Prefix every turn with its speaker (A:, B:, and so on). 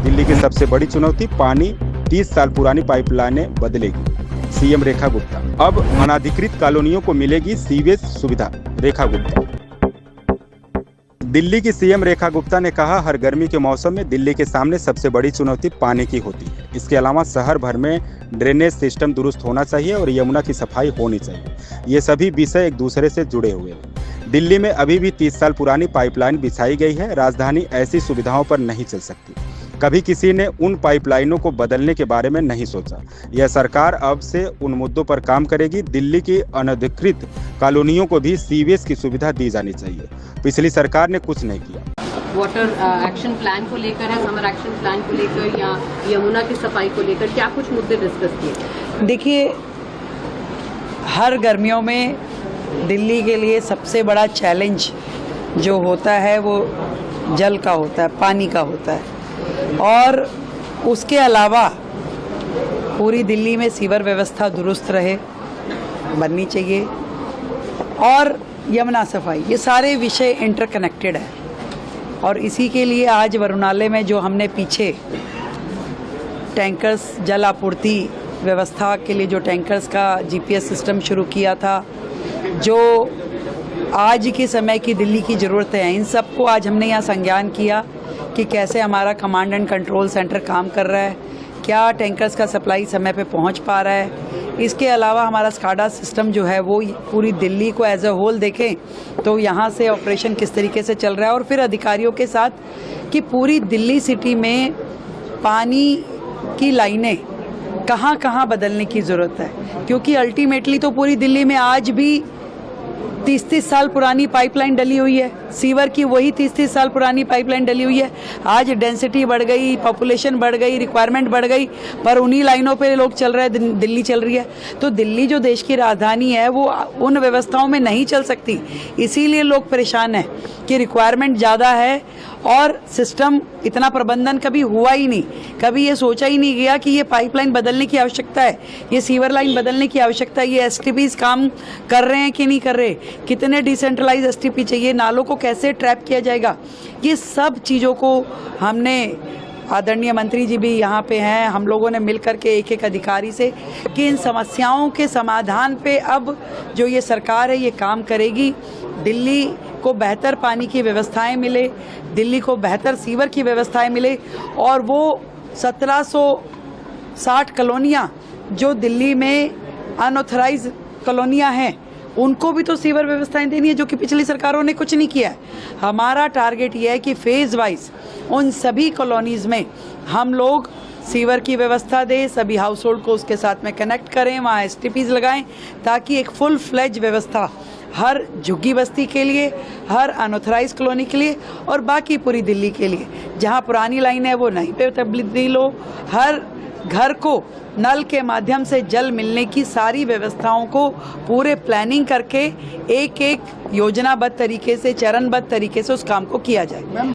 A: दिल्ली की सबसे बड़ी चुनौती पानी, 30 साल पुरानी पाइपलाइनें बदलेगी, सीएम रेखा गुप्ता। अब अनाधिकृत कॉलोनियों को मिलेगी सीवेज सुविधा, रेखा गुप्ता। दिल्ली की सीएम रेखा गुप्ता ने कहा, हर गर्मी के मौसम में दिल्ली के सामने सबसे बड़ी चुनौती पानी की होती है। इसके अलावा शहर भर में ड्रेनेज सिस्टम दुरुस्त होना चाहिए और यमुना की सफाई होनी चाहिए। ये सभी विषय एक दूसरे से जुड़े हुए हैं। दिल्ली में अभी भी 30 साल पुरानी पाइपलाइन बिछाई गई है। राजधानी ऐसी सुविधाओं पर नहीं चल सकती। कभी किसी ने उन पाइपलाइनों को बदलने के बारे में नहीं सोचा। यह सरकार अब से उन मुद्दों पर काम करेगी। दिल्ली की अनधिकृत कॉलोनियों को भी सीवेज की सुविधा दी जानी चाहिए। पिछली सरकार ने कुछ नहीं किया।
B: वाटर एक्शन प्लान को लेकर है, समर एक्शन प्लान को लेकर या यमुना की सफाई को लेकर क्या कुछ मुद्दे डिस्कस किए?
C: देखिए, हर गर्मियों में दिल्ली के लिए सबसे बड़ा चैलेंज जो होता है वो जल का होता है, पानी का होता है। और उसके अलावा पूरी दिल्ली में सीवर व्यवस्था दुरुस्त रहे, बननी चाहिए, और यमुना सफाई, ये सारे विषय इंटरकनेक्टेड है। और इसी के लिए आज वरुणालय में जो हमने पीछे टैंकर्स जल आपूर्ति व्यवस्था के लिए जो टैंकर्स का जीपीएस सिस्टम शुरू किया था, जो आज के समय की दिल्ली की ज़रूरत है, इन सबको आज हमने यहाँ संज्ञान किया कि कैसे हमारा कमांड एंड कंट्रोल सेंटर काम कर रहा है, क्या टैंकर्स का सप्लाई समय पे पहुँच पा रहा है। इसके अलावा हमारा स्काडा सिस्टम जो है वो पूरी दिल्ली को एज अ होल देखें तो यहाँ से ऑपरेशन किस तरीके से चल रहा है, और फिर अधिकारियों के साथ कि पूरी दिल्ली सिटी में पानी की लाइनें कहाँ कहाँ बदलने की ज़रूरत है। क्योंकि अल्टीमेटली तो पूरी दिल्ली में आज भी 30-30 साल पुरानी पाइपलाइन डली हुई है, सीवर की वही 30-30 साल पुरानी पाइपलाइन डली हुई है। आज डेंसिटी बढ़ गई, पॉपुलेशन बढ़ गई, रिक्वायरमेंट बढ़ गई, पर उन्हीं लाइनों पे लोग चल रहे हैं, दिल्ली चल रही है। तो दिल्ली जो देश की राजधानी है वो उन व्यवस्थाओं में नहीं चल सकती। इसीलिए लोग परेशान हैं कि रिक्वायरमेंट ज़्यादा है और सिस्टम इतना प्रबंधन कभी हुआ ही नहीं। कभी ये सोचा ही नहीं गया कि ये पाइपलाइन बदलने की आवश्यकता है, ये सीवर लाइन बदलने की आवश्यकता है, ये एसटीपीज काम कर रहे हैं कि नहीं कर रहे, कितने डिसेंट्रलाइज एसटीपी चाहिए, नालों को कैसे ट्रैप किया जाएगा। ये सब चीज़ों को हमने, आदरणीय मंत्री जी भी यहाँ पे हैं, हम लोगों ने मिल कर के एक एक अधिकारी से कि इन समस्याओं के समाधान पे अब जो ये सरकार है ये काम करेगी। दिल्ली को बेहतर पानी की व्यवस्थाएं मिले, दिल्ली को बेहतर सीवर की व्यवस्थाएं मिले, और वो 1760 कॉलोनियाँ जो दिल्ली में अनऑथराइज कॉलोनियाँ हैं उनको भी तो सीवर व्यवस्थाएं देनी है, जो कि पिछली सरकारों ने कुछ नहीं किया है। हमारा टारगेट ये है कि फेज़ वाइज उन सभी कॉलोनीज़ में हम लोग सीवर की व्यवस्था दें, सभी हाउस होल्ड को उसके साथ में कनेक्ट करें, वहाँ एसटीपीज़ लगाएं, ताकि एक फुल फ्लेज व्यवस्था हर झुग्गी बस्ती के लिए, हर अनऑथराइज कॉलोनी के लिए और बाकी पूरी दिल्ली के लिए, जहाँ पुरानी लाइन है वो नहीं पे तब्दील हो, हर घर को नल के माध्यम से जल मिलने की सारी व्यवस्थाओं को पूरे प्लानिंग करके एक एक योजनाबद्ध तरीके से, चरणबद्ध तरीके से उस काम को किया जाए।